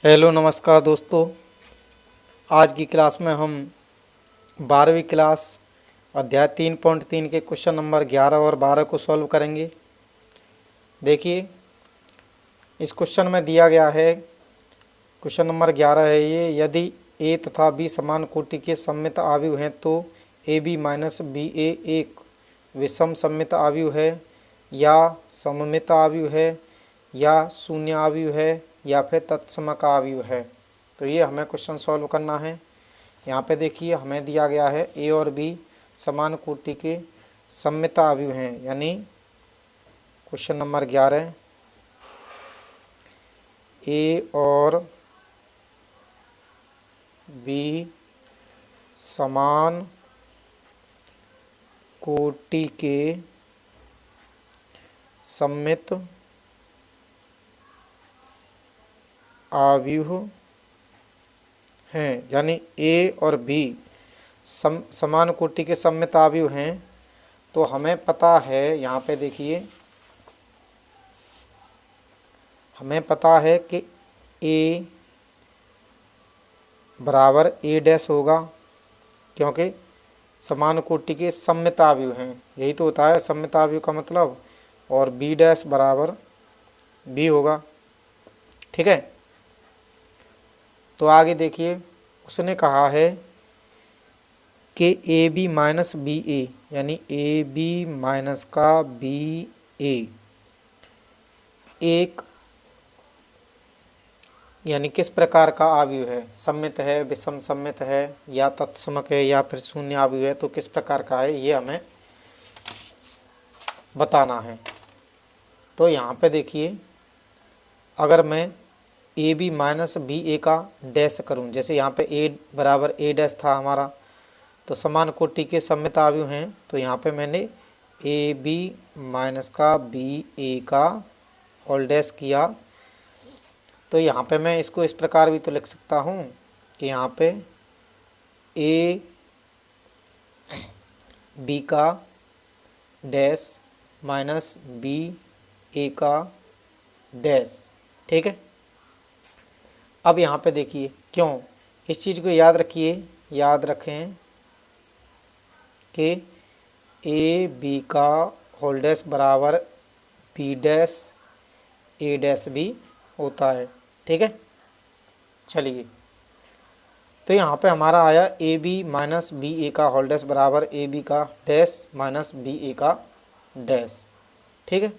Hello नमस्कार दोस्तों। आज की क्लास में हम 12वीं क्लास अध्याय 3.3 के क्वेश्चन नंबर 11 और 12 को सॉल्व करेंगे। देखिए, इस क्वेश्चन में दिया गया है, क्वेश्चन नंबर 11 है ये, यदि ए तथा बी समान कोटि के सममित आव्यूह हैं तो ए बी माइनस बी ए एक विषम सममित आव्यूह है या सममित आव्यूह है या शून्य आव्यूह है या फिर तत्समक आव्यूह है। तो ये हमें क्वेश्चन सॉल्व करना है। यहाँ पे देखिए, हमें दिया गया है ए और बी समान कोटि के सममित आव्यूह हैं, यानी क्वेश्चन नंबर 11, ए और बी समान कोटि के सममित आव्यूह हैं, यानी ए और बी समान कोटि के सममित आव्यूह हैं। तो हमें पता है, यहाँ पे देखिए, हमें पता है कि ए बराबर ए डैश होगा, क्योंकि समान कोटि के सममित आव्यूह हैं, यही तो होता है सममित आव्यूह का मतलब। और बी डैश बराबर बी होगा। ठीक है, तो आगे देखिए, उसने कहा है कि ए बी माइनस बी ए, यानी ए बी माइनस का बी ए एक, यानी किस प्रकार का आव्यूह है, सममित है, विषम सममित है या तत्समक है या फिर शून्य आव्यूह है, तो किस प्रकार का है ये हमें बताना है। तो यहाँ पे देखिए, अगर मैं ए बी माइनस बी ए का डैश करूँ, जैसे यहाँ पे ए बराबर ए डैश था हमारा, तो समान कोटि के सममित आव्यूह हैं, तो यहाँ पे मैंने ए बी माइनस का बी ए का होल डैश किया। तो यहाँ पे मैं इसको इस प्रकार भी तो लिख सकता हूँ कि यहाँ पे ए बी का डैश माइनस बी ए का डैश। ठीक है, अब यहाँ पे देखिए, क्यों, इस चीज़ को याद रखिए, याद रखें कि ए बी का होल डैश बराबर बी डैश ए डैश भी होता है। ठीक है, चलिए, तो यहाँ पे हमारा आया ए बी माइनस बी ए का होल डैश बराबर ए बी का डैश माइनस बी ए का डैश। ठीक है,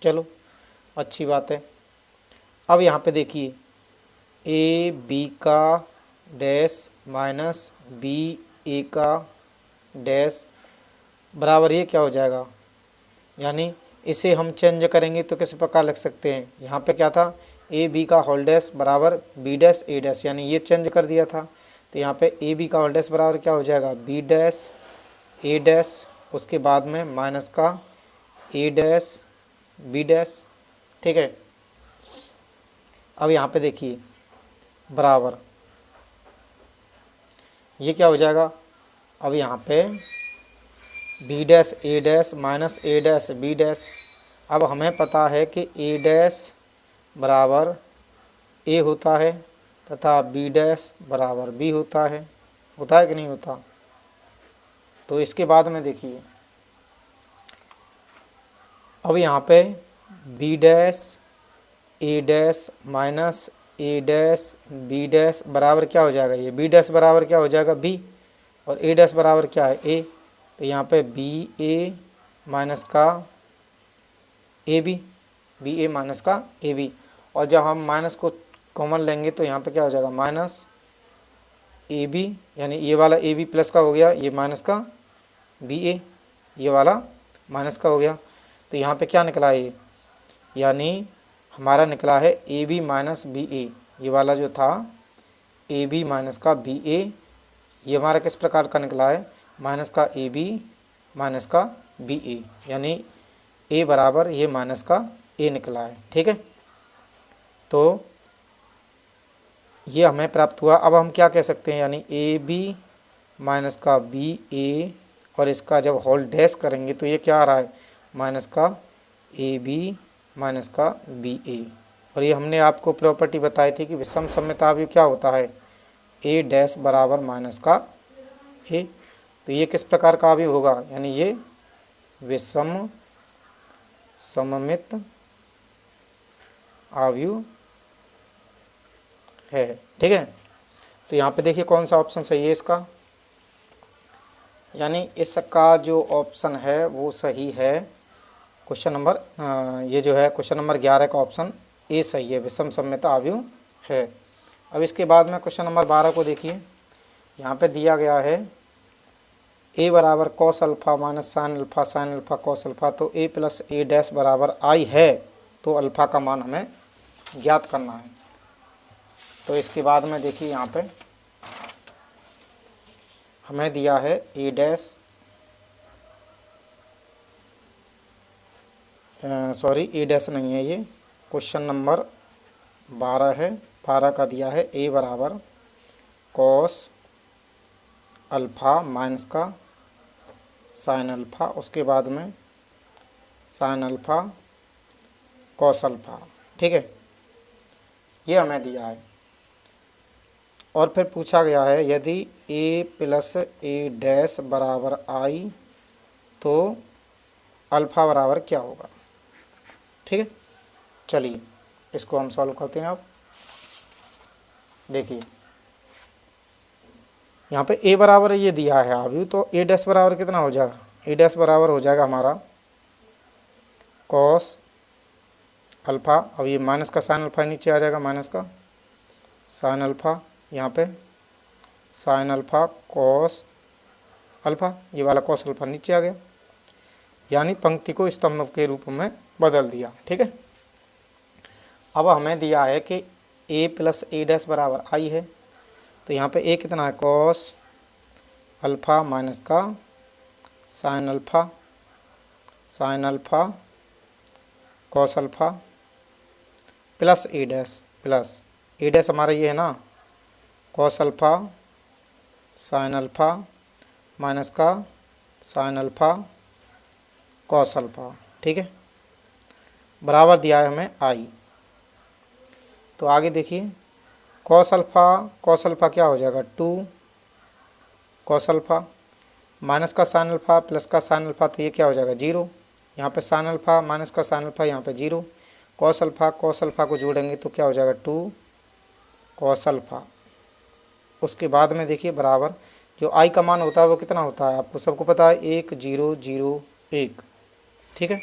चलो अच्छी बात है। अब यहाँ पे देखिए, ए बी का डैश माइनस बी ए का डैश बराबर ये क्या हो जाएगा, यानी इसे हम चेंज करेंगे तो किस प्रकार लिख सकते हैं, यहाँ पे क्या था, ए बी का होल डैश बराबर बी डैश ए डैश, यानी ये चेंज कर दिया था। तो यहाँ पे ए बी का होल डैश बराबर क्या हो जाएगा, बी डैश ए डैश, उसके बाद में माइनस का ए डैश बी डैश। ठीक है, अब यहाँ पे देखिए, बराबर ये क्या हो जाएगा, अब यहाँ पे बी डैश ए डैश माइनस ए डैश बी डैश। अब हमें पता है कि ए डैश बराबर ए होता है तथा बी डैश बराबर बी होता है कि नहीं होता। तो इसके बाद में देखिए, अब यहाँ पे बी डैश ए डैश माइनस ए डैश बी डैश बराबर क्या हो जाएगा, ये बी डैश बराबर क्या हो जाएगा, बी, और ए डैश बराबर क्या है, ए। तो यहाँ पे बी ए माइनस का A B, B A minus का ए बी, और जब हम माइनस को कॉमन लेंगे तो यहाँ पे क्या हो जाएगा, माइनस ए बी, यानी ये वाला ए बी प्लस का हो गया, ये माइनस का बी ए, ये वाला माइनस का हो गया। तो यहाँ पे क्या निकला है, यानी हमारा निकला है ए बी माइनस बी ए, ये वाला जो था ए बी माइनस का बी ए, ये हमारा किस प्रकार का निकला है, माइनस का ए बी माइनस का बी ए, यानी ए बराबर ये माइनस का ए निकला है। ठीक है, तो ये हमें प्राप्त हुआ। अब हम क्या कह सकते हैं, यानी ए बी माइनस का बी ए, और इसका जब होल डैश करेंगे तो ये क्या आ रहा है, माइनस का ए बी माइनस का बी ए। और ये हमने आपको प्रॉपर्टी बताई थी कि विषम सममिता अवयव क्या होता है, ए डैश बराबर माइनस का ए। तो ये किस प्रकार का अवयव होगा, यानी ये विषम सममित अवयव है। ठीक है, तो यहाँ पे देखिए कौन सा ऑप्शन सही है इसका, यानी इसका जो ऑप्शन है वो सही है। क्वेश्चन नंबर ये जो है क्वेश्चन नंबर 11 का ऑप्शन ए सही है, विषम सममित अवयव है। अब इसके बाद में क्वेश्चन नंबर 12 को देखिए, यहाँ पे दिया गया है ए बराबर cos alpha minus sign alpha cos alpha, तो ए प्लस ए डैश बराबर आई है, तो अल्फ़ा का मान हमें ज्ञात करना है। तो इसके बाद में देखिए यहाँ पे हमें दिया है ए डैश ए डैश नहीं है, ये क्वेश्चन नंबर 12 है, 12 का दिया है ए बराबर कॉस अल्फ़ा माइनस का साइन अल्फ़ा, उसके बाद में साइन अल्फ़ा कॉस अल्फ़ा। ठीक है, ये हमें दिया है। और फिर पूछा गया है यदि ए प्लस ए डैश बराबर आई तो अल्फ़ा बराबर क्या होगा। ठीक है, चलिए इसको हम सॉल्व करते हैं। अब देखिए यहाँ पे ए बराबर ये दिया है अभी, तो ए डैश बराबर कितना हो जाएगा, ए डैश बराबर हो जाएगा हमारा कॉस अल्फ़ा, अब ये माइनस का साइन अल्फ़ा नीचे आ जाएगा, माइनस का साइन अल्फ़ा, यहाँ पे साइन अल्फ़ा कॉस अल्फ़ा, ये वाला कॉस अल्फ़ा नीचे आ गया, यानी पंक्ति को स्तंभ के रूप में बदल दिया। ठीक है, अब हमें दिया है कि ए प्लस ए डैश बराबर आई है, तो यहाँ पे ए कितना है कॉस अल्फ़ा माइनस का sine alpha cos alpha plus A dash हमारा ये है ना, cos alpha sine alpha minus का साइन अल्फ़ा कॉस अल्फ़ा। ठीक है, बराबर दिया है हमें आई। तो आगे देखिए कॉस अल्फ़ा क्या हो जाएगा 2 कॉस अल्फ़ा माइनस का साइन अल्फ़ा प्लस का साइन अल्फ़ा, तो ये क्या हो जाएगा 0, यहाँ पे साइन अल्फ़ा माइनस का साइन अल्फ़ा, यहाँ पे 0, कॉस अल्फ़ा को जोड़ेंगे तो क्या हो जाएगा 2 कॉस अल्फ़ा। उसके बाद में देखिए बराबर जो आई का मान होता है वो कितना होता है, आपको सबको पता है 1 0 0 1। ठीक है,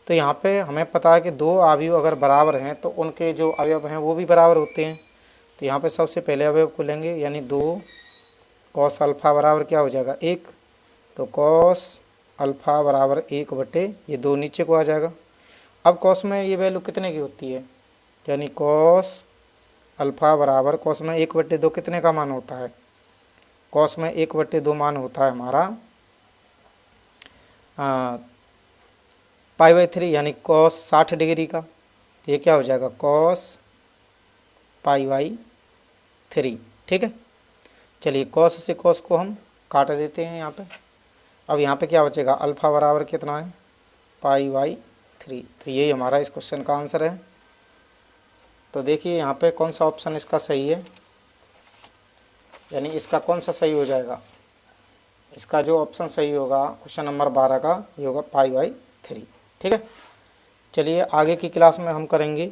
तो यहाँ पे हमें पता है कि दो अवयव अगर बराबर हैं तो उनके जो अवयव हैं वो भी बराबर होते हैं। तो यहाँ पे सबसे पहले अवयव को लेंगे, यानी 2 कॉस अल्फ़ा बराबर क्या हो जाएगा 1, तो कॉस अल्फ़ा बराबर 1 बटे ये 2 नीचे को आ जाएगा। अब कॉस में ये वैल्यू कितने की होती है, यानी कॉस अल्फ़ा बराबर कॉस में 1 बटे 2 कितने का मान होता है, कॉस में 1 बटे 2 मान होता है हमारा π/3, यानी कॉस 60 डिग्री का, तो ये क्या हो जाएगा कॉस π/3। ठीक है, चलिए कॉस से कॉस को हम काट देते हैं यहाँ पे। अब यहाँ पे क्या बचेगा, अल्फ़ा बराबर कितना है π/3, तो यही हमारा इस क्वेश्चन का आंसर है। तो देखिए यहाँ पे कौन सा ऑप्शन इसका सही है, यानी इसका कौन सा सही हो जाएगा, इसका जो ऑप्शन सही होगा क्वेश्चन नंबर 12 का ये होगा π/3। ठीक है, चलिए आगे की क्लास में हम करेंगे,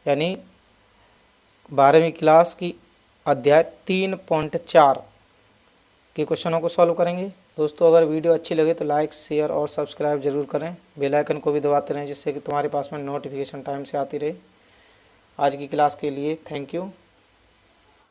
यानी 12वीं क्लास की अध्याय 3.4 के क्वेश्चनों को सॉल्व करेंगे। दोस्तों अगर वीडियो अच्छी लगे तो लाइक शेयर और सब्सक्राइब जरूर करें, बेल आइकन को भी दबाते रहें जिससे कि तुम्हारे पास में नोटिफिकेशन टाइम से आती रहे। आज की क्लास के लिए थैंक यू।